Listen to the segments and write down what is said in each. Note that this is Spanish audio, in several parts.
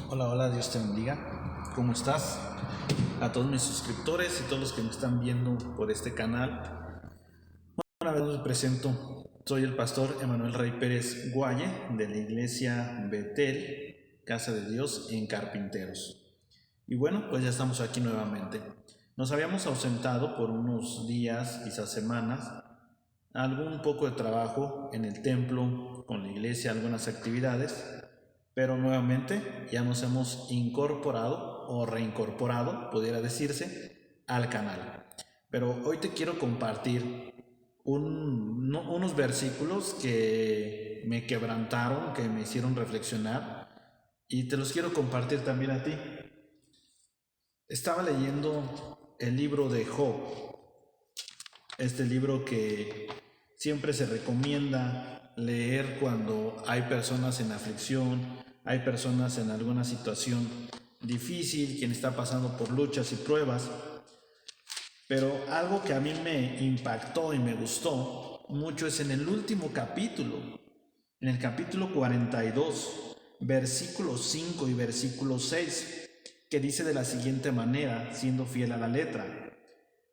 Hola, hola, Dios te bendiga. ¿Cómo estás? A todos mis suscriptores y todos los que me están viendo por este canal. Una vez me presento. Soy el pastor Emanuel Rey Pérez Guaye de la iglesia Betel, Casa de Dios en Carpinteros. Y bueno, pues ya estamos aquí nuevamente. Nos habíamos ausentado por unos días, quizás semanas, algún poco de trabajo en el templo, con la iglesia, algunas actividades, pero nuevamente ya nos hemos incorporado o reincorporado, pudiera decirse, al canal. Pero hoy te quiero compartir unos versículos que me quebrantaron, que me hicieron reflexionar y te los quiero compartir también a ti. Estaba leyendo el libro de Job, este libro que siempre se recomienda leer cuando hay personas en aflicción, hay personas en alguna situación difícil, quien está pasando por luchas y pruebas. Pero algo que a mí me impactó y me gustó mucho es en el último capítulo, en el capítulo 42, versículo 5 y versículo 6, que dice de la siguiente manera, siendo fiel a la letra: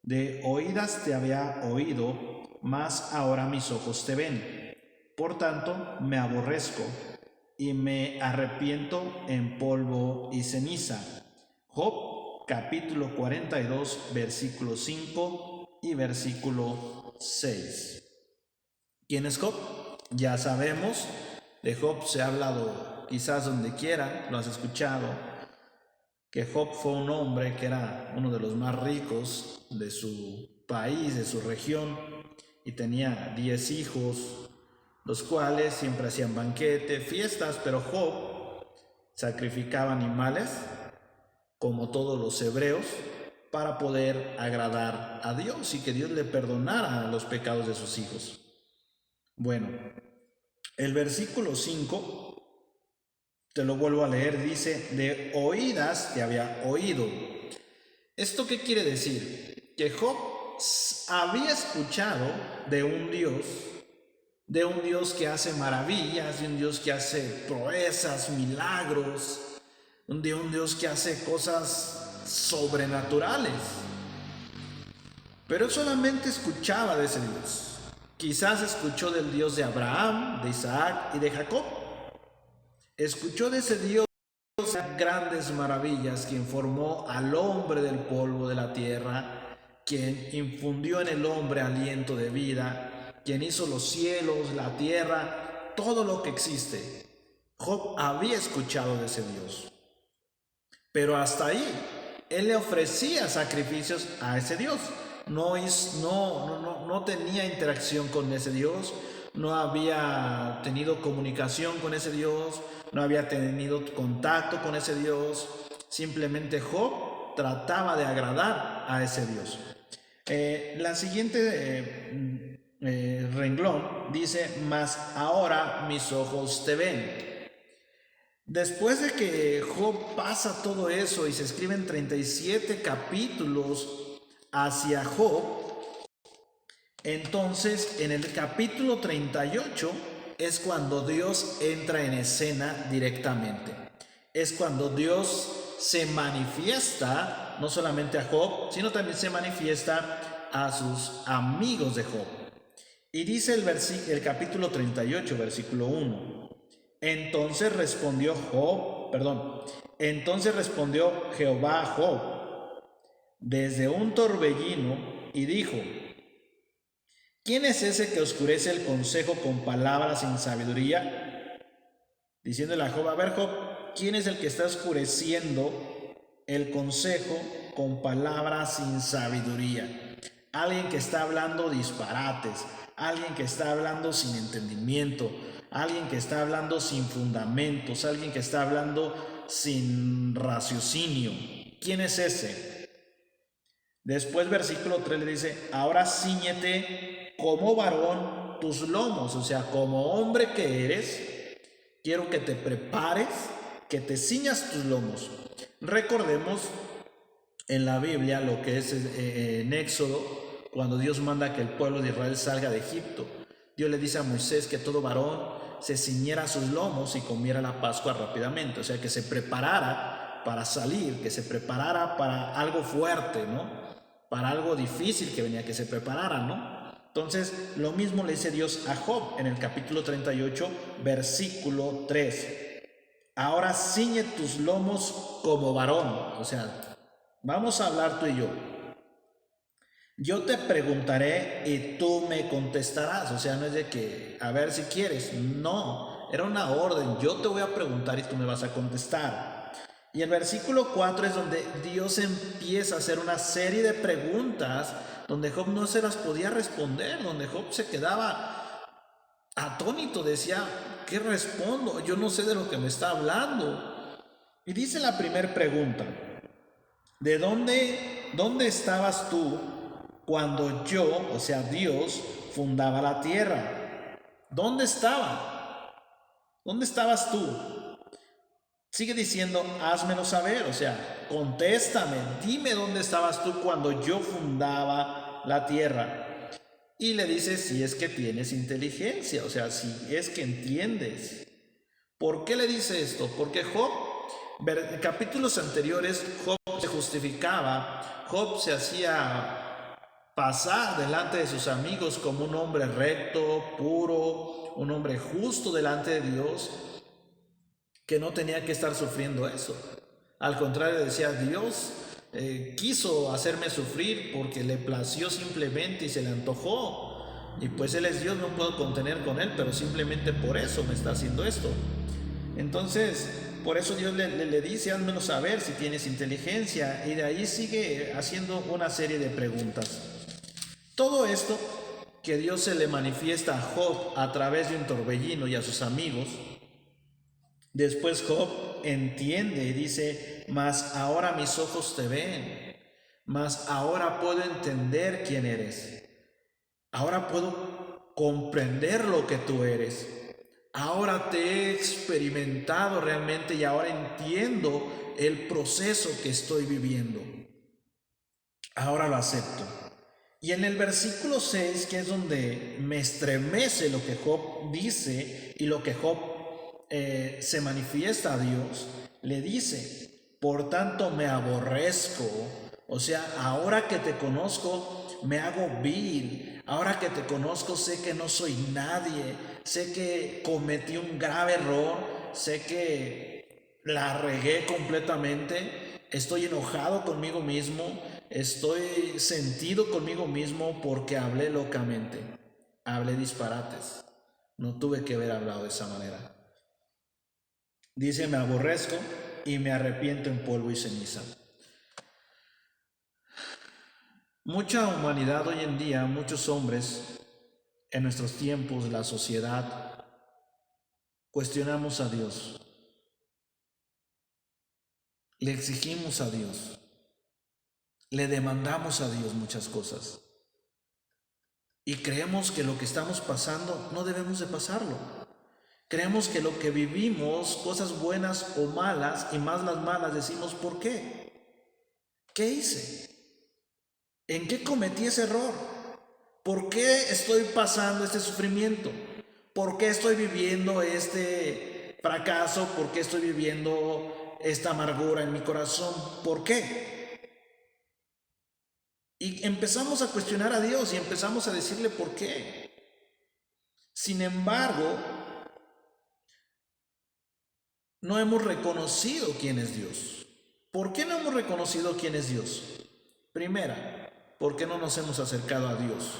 de oídas te había oído, mas ahora mis ojos te ven. Por tanto, me aborrezco y me arrepiento en polvo y ceniza. Job, capítulo 42, versículo 5 y versículo 6. ¿Quién es Job? Ya sabemos, de Job se ha hablado quizás donde quiera, lo has escuchado, que Job fue un hombre que era uno de los más ricos de su país, de su región, y tenía 10 hijos, los cuales siempre hacían banquete, fiestas, pero Job sacrificaba animales, como todos los hebreos, para poder agradar a Dios y que Dios le perdonara los pecados de sus hijos. Bueno, el versículo 5, te lo vuelvo a leer, dice: de oídas te había oído. ¿Esto qué quiere decir? Que Job había escuchado de un Dios que hace maravillas, de un Dios que hace proezas, milagros, de un Dios que hace cosas sobrenaturales. Pero él solamente escuchaba de ese Dios. Quizás escuchó del Dios de Abraham, de Isaac y de Jacob. Escuchó de ese Dios grandes maravillas, quien formó al hombre del polvo de la tierra, quien infundió en el hombre aliento de vida, quien hizo los cielos, la tierra, todo lo que existe. Job había escuchado de ese Dios, pero hasta ahí. Él le ofrecía sacrificios a ese Dios. No tenía interacción con ese Dios, no había tenido comunicación con ese Dios, no había tenido contacto con ese Dios. Simplemente Job trataba de agradar a ese Dios. La siguiente renglón dice: mas ahora mis ojos te ven. Después de que Job pasa todo eso y se escriben 37 capítulos hacia Job, entonces en el capítulo 38 es cuando Dios entra en escena directamente. Es cuando Dios se manifiesta no solamente a Job, sino también se manifiesta a sus amigos de Job. Y dice el capítulo 38, versículo 1. Entonces respondió Jehová a Job desde un torbellino y dijo: ¿quién es ese que oscurece el consejo con palabras sin sabiduría? Diciéndole a Job: a ver, Job, ¿quién es el que está oscureciendo el consejo con palabras sin sabiduría? Alguien que está hablando disparates, alguien que está hablando sin entendimiento, alguien que está hablando sin fundamentos, alguien que está hablando sin raciocinio. ¿Quién es ese? Después versículo 3 le dice: ahora cíñete como varón tus lomos, o sea, como hombre que eres, quiero que te prepares, que te ciñas tus lomos. Recordemos en la Biblia lo que es en Éxodo, cuando Dios manda que el pueblo de Israel salga de Egipto. Dios le dice a Moisés que todo varón se ciñera sus lomos y comiera la Pascua rápidamente. O sea, que se preparara para salir, que se preparara para algo fuerte, ¿no? Para algo difícil que venía, que se preparara, ¿no? Entonces, lo mismo le dice Dios a Job en el capítulo 38, versículo 3. Ahora ciñe tus lomos como varón. O sea, vamos a hablar tú y yo. Yo te preguntaré y tú me contestarás. O sea, no es de que, a ver si quieres. No, era una orden. Yo te voy a preguntar y tú me vas a contestar. Y el versículo 4 es donde Dios empieza a hacer una serie de preguntas donde Job no se las podía responder, donde Job se quedaba atónito, decía, ¿qué respondo? Yo no sé de lo que me está hablando. Y dice la primera pregunta, ¿de dónde estabas tú cuando yo, o sea Dios, fundaba la tierra? ¿Dónde estaba? ¿Dónde estabas tú? Sigue diciendo, házmelo saber, o sea, contéstame, dime dónde estabas tú cuando yo fundaba la tierra. Y le dice, si es que tienes inteligencia, o sea, si es que entiendes. ¿Por qué le dice esto? Porque Job, en capítulos anteriores, Job se justificaba, Job se hacía pasar delante de sus amigos como un hombre recto, puro, un hombre justo delante de Dios, que no tenía que estar sufriendo eso. Al contrario, decía, Dios quiso hacerme sufrir porque le plació simplemente y se le antojó. Y pues Él es Dios, no puedo contener con Él, pero simplemente por eso me está haciendo esto. Entonces, por eso Dios le dice, házmelo saber si tienes inteligencia. Y de ahí sigue haciendo una serie de preguntas. Todo esto que Dios se le manifiesta a Job a través de un torbellino y a sus amigos, después Job entiende y dice, mas ahora mis ojos te ven, mas ahora puedo entender quién eres, ahora puedo comprender lo que tú eres, ahora te he experimentado realmente y ahora entiendo el proceso que estoy viviendo, ahora lo acepto. Y en el versículo 6, que es donde me estremece lo que Job dice y lo que Job se manifiesta a Dios, le dice, por tanto me aborrezco, o sea, ahora que te conozco me hago vil, ahora que te conozco sé que no soy nadie, sé que cometí un grave error, sé que la regué completamente, estoy enojado conmigo mismo, estoy sentido conmigo mismo porque hablé locamente, hablé disparates, no tuve que haber hablado de esa manera. Dice, me aborrezco y me arrepiento en polvo y ceniza. Mucha humanidad hoy en día, muchos hombres en nuestros tiempos, la sociedad, cuestionamos a Dios. Le exigimos a Dios. Le demandamos a Dios muchas cosas. Y creemos que lo que estamos pasando no debemos de pasarlo. Creemos que lo que vivimos, cosas buenas o malas, y más las malas, decimos, ¿por qué? ¿Qué hice? ¿En qué cometí ese error? ¿Por qué estoy pasando este sufrimiento? ¿Por qué estoy viviendo este fracaso? ¿Por qué estoy viviendo esta amargura en mi corazón? ¿Por qué? Y empezamos a cuestionar a Dios y empezamos a decirle por qué. Sin embargo, no hemos reconocido quién es Dios. ¿Por qué no hemos reconocido quién es Dios? Primera, porque no nos hemos acercado a Dios.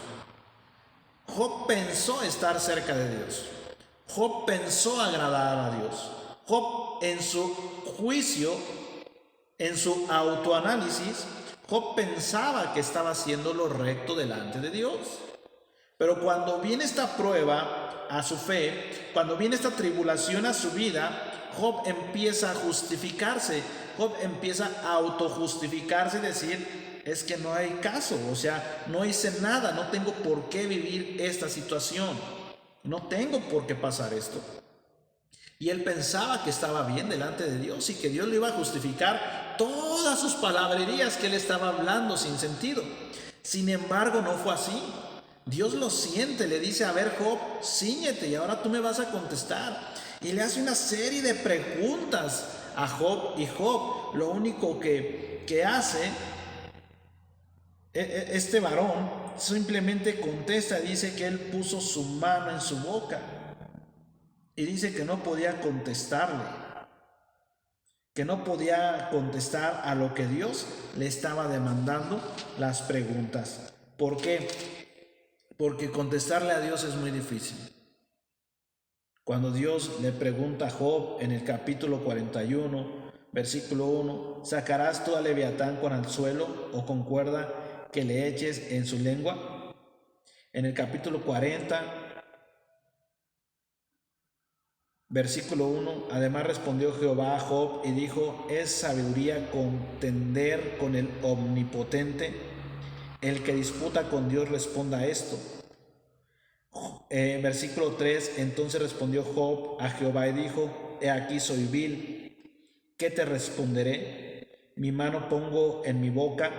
Job pensó estar cerca de Dios. Job pensó agradar a Dios. Job en su juicio, en su autoanálisis, Job pensaba que estaba haciendo lo recto delante de Dios. Pero cuando viene esta prueba a su fe, cuando viene esta tribulación a su vida, Job empieza a justificarse, Job empieza a autojustificarse y decir, es que no hay caso, o sea, no hice nada, no tengo por qué vivir esta situación, no tengo por qué pasar esto. Y él pensaba que estaba bien delante de Dios y que Dios le iba a justificar todas sus palabrerías que él estaba hablando sin sentido. Sin embargo, no fue así. Dios lo siente, le dice, a ver, Job, cíñete y ahora tú me vas a contestar. Y le hace una serie de preguntas a Job, y Job lo único que hace, este varón simplemente contesta, dice que él puso su mano en su boca y dice que no podía contestarle, que no podía contestar a lo que Dios le estaba demandando las preguntas. ¿Por qué? Porque contestarle a Dios es muy difícil. Cuando Dios le pregunta a Job en el capítulo 41, versículo 1, ¿sacarás tú a Leviatán con anzuelo o con cuerda que le eches en su lengua? En el capítulo 40, versículo 1, además respondió Jehová a Job y dijo, ¿es sabiduría contender con el omnipotente? El que disputa con Dios responda a esto. Versículo 3, entonces respondió Job a Jehová y dijo, he aquí soy vil, ¿qué te responderé? Mi mano pongo en mi boca,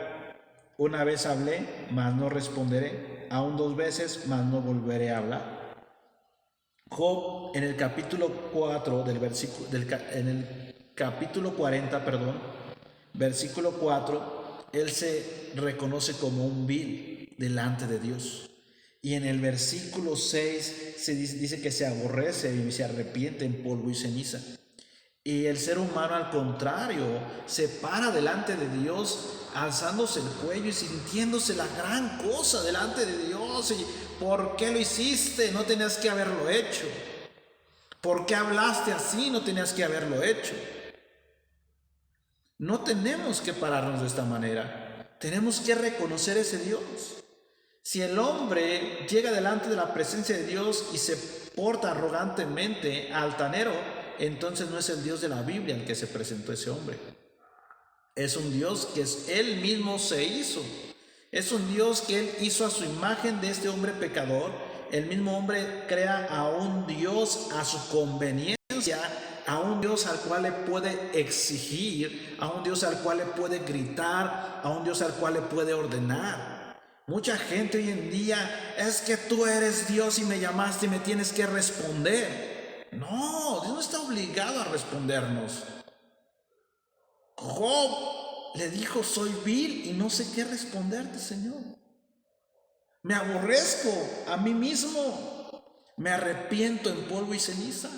una vez hablé, mas no responderé, aún 2 veces, mas no volveré a hablar. Job en el capítulo 4 en el capítulo 40, versículo 4, él se reconoce como un vil delante de Dios. Y en el versículo 6 se dice que se aborrece y se arrepiente en polvo y ceniza. Y el ser humano, al contrario, se para delante de Dios, alzándose el cuello y sintiéndose la gran cosa delante de Dios. ¿Y por qué lo hiciste? No tenías que haberlo hecho. ¿Por qué hablaste así? No tenías que haberlo hecho. No tenemos que pararnos de esta manera. Tenemos que reconocer ese Dios. Si el hombre llega delante de la presencia de Dios y se porta arrogantemente, altanero, entonces no es el Dios de la Biblia el que se presentó ese hombre. Es un Dios que él mismo se hizo. Es un Dios que él hizo a su imagen de este hombre pecador. El mismo hombre crea a un Dios a su conveniencia, a un Dios al cual le puede exigir, a un Dios al cual le puede gritar, a un Dios al cual le puede ordenar. Mucha gente hoy en día, es que tú eres Dios y me llamaste y me tienes que responder. No, Dios no está obligado a respondernos. Job le dijo, soy vil y no sé qué responderte, Señor. Me aborrezco a mí mismo, me arrepiento en polvo y ceniza.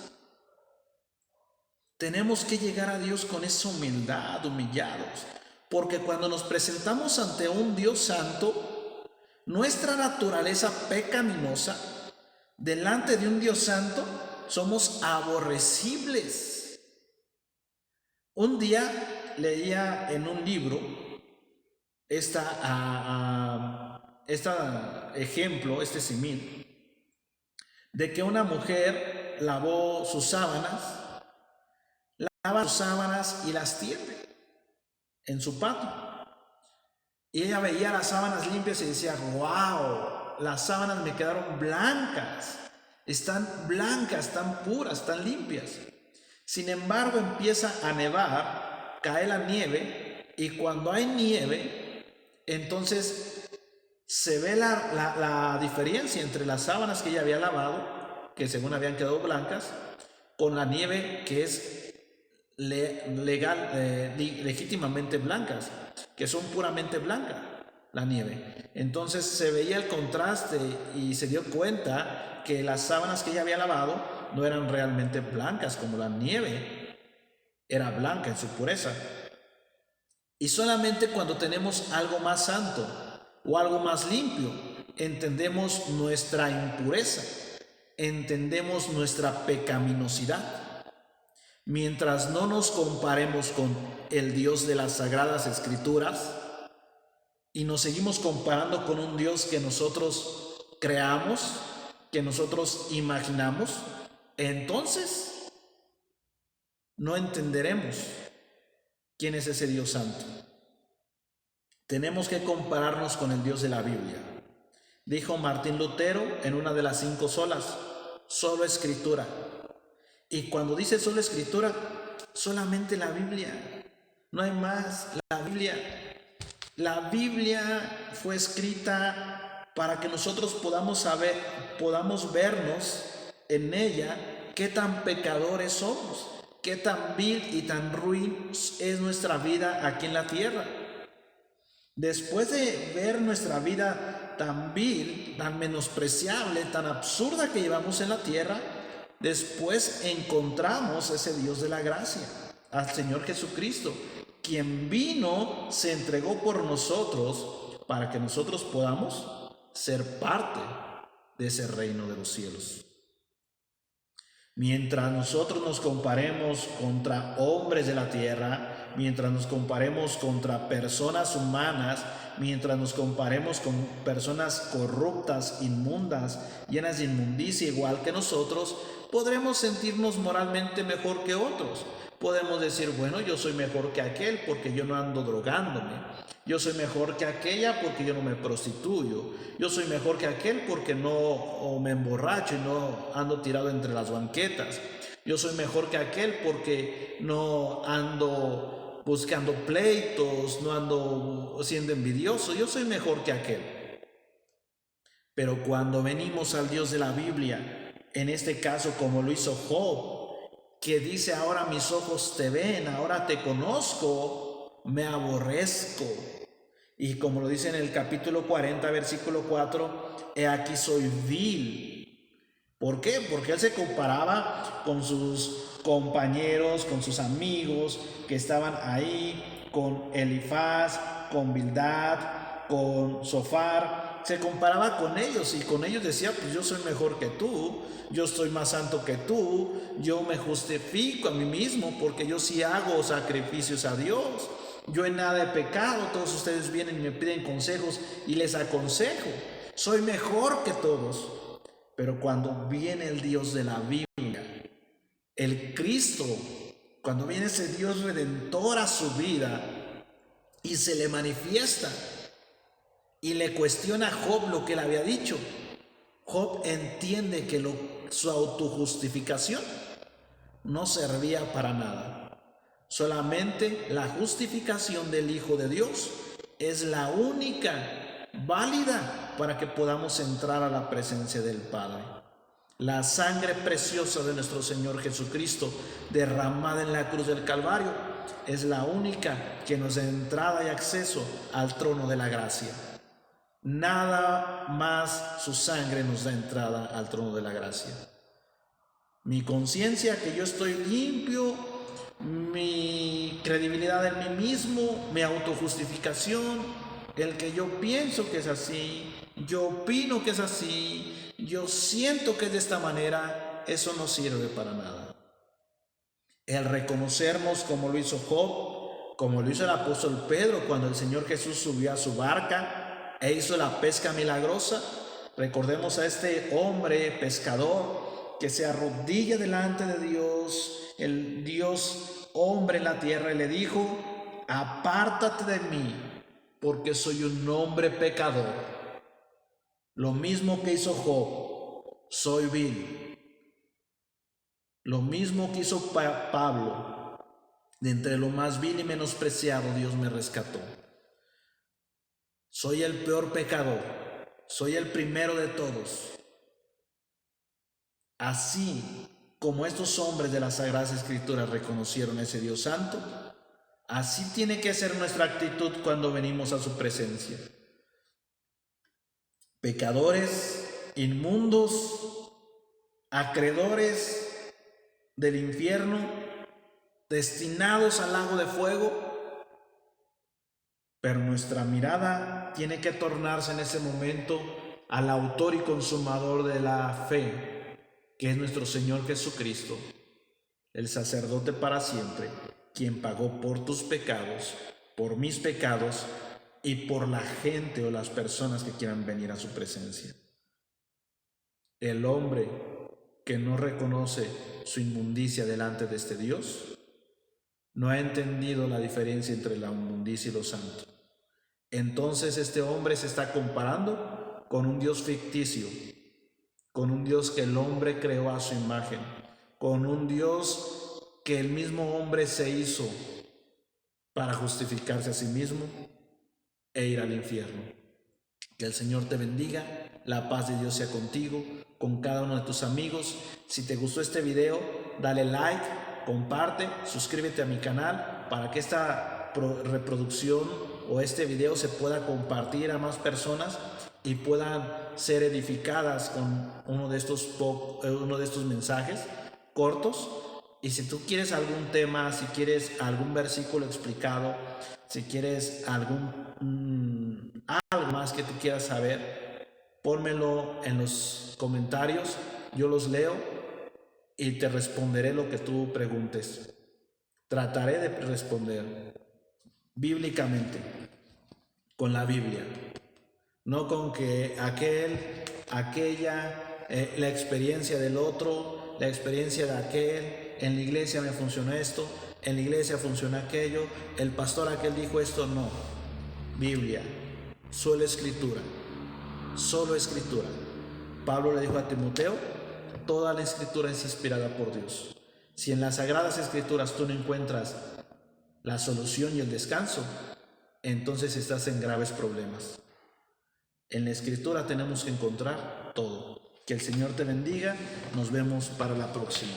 Tenemos que llegar a Dios con esa humildad, humillados, porque cuando nos presentamos ante un Dios santo, nuestra naturaleza pecaminosa, delante de un Dios santo, somos aborrecibles. Un día leía en un libro este símil, de que una mujer lava sus sábanas y las tiende en su patio. Y ella veía las sábanas limpias y decía, wow, las sábanas me quedaron blancas, están puras, están limpias. Sin embargo, empieza a nevar, cae la nieve, y cuando hay nieve, entonces se ve la diferencia entre las sábanas que ella había lavado, que según habían quedado blancas, con la nieve que es legítimamente blancas, que son puramente blancas, la nieve. Entonces se veía el contraste y se dio cuenta que las sábanas que ella había lavado no eran realmente blancas, como la nieve era blanca en su pureza. Y solamente cuando tenemos algo más santo o algo más limpio, entendemos nuestra impureza, entendemos nuestra pecaminosidad. Mientras no nos comparemos con el Dios de las Sagradas Escrituras y nos seguimos comparando con un Dios que nosotros creamos, que nosotros imaginamos, entonces no entenderemos quién es ese Dios santo. Tenemos que compararnos con el Dios de la Biblia. Dijo Martín Lutero en una de las 5 solas, solo Escritura. Y cuando dice solo Escritura, solamente la Biblia, no hay más. La Biblia fue escrita para que nosotros podamos saber, podamos vernos en ella qué tan pecadores somos, qué tan vil y tan ruin es nuestra vida aquí en la tierra. Después de ver nuestra vida tan vil, tan menospreciable, tan absurda que llevamos en la tierra, después encontramos a ese Dios de la gracia, al Señor Jesucristo, quien vino, se entregó por nosotros para que nosotros podamos ser parte de ese reino de los cielos. Mientras nosotros nos comparemos contra hombres de la tierra, mientras nos comparemos contra personas humanas, mientras nos comparemos con personas corruptas, inmundas, llenas de inmundicia igual que nosotros, podremos sentirnos moralmente mejor que otros. Podemos decir, bueno, yo soy mejor que aquel porque yo no ando drogándome. Yo soy mejor que aquella porque yo no me prostituyo. Yo soy mejor que aquel porque no me emborracho y no ando tirado entre las banquetas. Yo soy mejor que aquel porque no ando buscando pleitos, no ando siendo envidioso. Yo soy mejor que aquel. Pero cuando venimos al Dios de la Biblia, en este caso como lo hizo Job, que dice, ahora mis ojos te ven, ahora te conozco, me aborrezco. Y como lo dice en el capítulo 40, versículo 4, he aquí soy vil. ¿Por qué? Porque él se comparaba con sus compañeros, con sus amigos que estaban ahí, con Elifaz, con Bildad, con Sofar. Se comparaba con ellos y con ellos decía, pues yo soy mejor que tú, yo estoy más santo que tú, yo me justifico a mí mismo porque yo sí hago sacrificios a Dios. Yo en nada he pecado, todos ustedes vienen y me piden consejos y les aconsejo. Soy mejor que todos. Pero cuando viene el Dios de la Biblia, el Cristo, cuando viene ese Dios redentor a su vida y se le manifiesta y le cuestiona a Job lo que él había dicho, Job entiende que su autojustificación no servía para nada. Solamente la justificación del Hijo de Dios es la única válida para que podamos entrar a la presencia del Padre. La sangre preciosa de nuestro Señor Jesucristo, derramada en la cruz del Calvario, es la única que nos da entrada y acceso al trono de la gracia. Nada más su sangre nos da entrada al trono de la gracia. Mi conciencia que yo estoy limpio, mi credibilidad en mí mismo, mi autojustificación, el que yo pienso que es así, yo opino que es así, yo siento que es de esta manera, eso no sirve para nada. El reconocernos como lo hizo Job, como lo hizo el apóstol Pedro cuando el Señor Jesús subió a su barca e hizo la pesca milagrosa. Recordemos a este hombre pescador que se arrodilla delante de Dios, el Dios hombre en la tierra, y le dijo, apártate de mí, porque soy un hombre pecador. Lo mismo que hizo Job, soy vil. Lo mismo que hizo Pablo, de entre lo más vil y menospreciado Dios me rescató. Soy el peor pecador, soy el primero de todos. Así como estos hombres de las Sagradas Escrituras reconocieron a ese Dios santo, así tiene que ser nuestra actitud cuando venimos a su presencia. Pecadores, inmundos, acreedores del infierno, destinados al lago de fuego, pero nuestra mirada tiene que tornarse en ese momento al autor y consumador de la fe, que es nuestro Señor Jesucristo, el sacerdote para siempre, quien pagó por tus pecados, por mis pecados y por la gente o las personas que quieran venir a su presencia. El hombre que no reconoce su inmundicia delante de este Dios no ha entendido la diferencia entre la inmundicia y lo santo. Entonces este hombre se está comparando con un Dios ficticio, con un Dios que el hombre creó a su imagen, con un Dios que el mismo hombre se hizo para justificarse a sí mismo e ir al infierno. Que el Señor te bendiga, la paz de Dios sea contigo, con cada uno de tus amigos. Si te gustó este video, dale like, comparte, suscríbete a mi canal para que esta reproducción o este video se pueda compartir a más personas y puedan ser edificadas con uno de estos mensajes cortos. Y si tú quieres algún tema, si quieres algún versículo explicado, si quieres algo más que tú quieras saber, pónmelo en los comentarios, yo los leo y te responderé lo que tú preguntes. Trataré de responder bíblicamente, con la Biblia, no con que aquella, la experiencia del otro, la experiencia de aquel. En la iglesia me funcionó esto, en la iglesia funciona aquello, el pastor aquel dijo esto. No, Biblia, solo escritura, solo escritura. Pablo le dijo a Timoteo, toda la escritura es inspirada por Dios. Si en las sagradas escrituras tú no encuentras la solución y el descanso, entonces estás en graves problemas. En la escritura tenemos que encontrar todo. Que el Señor te bendiga, nos vemos para la próxima.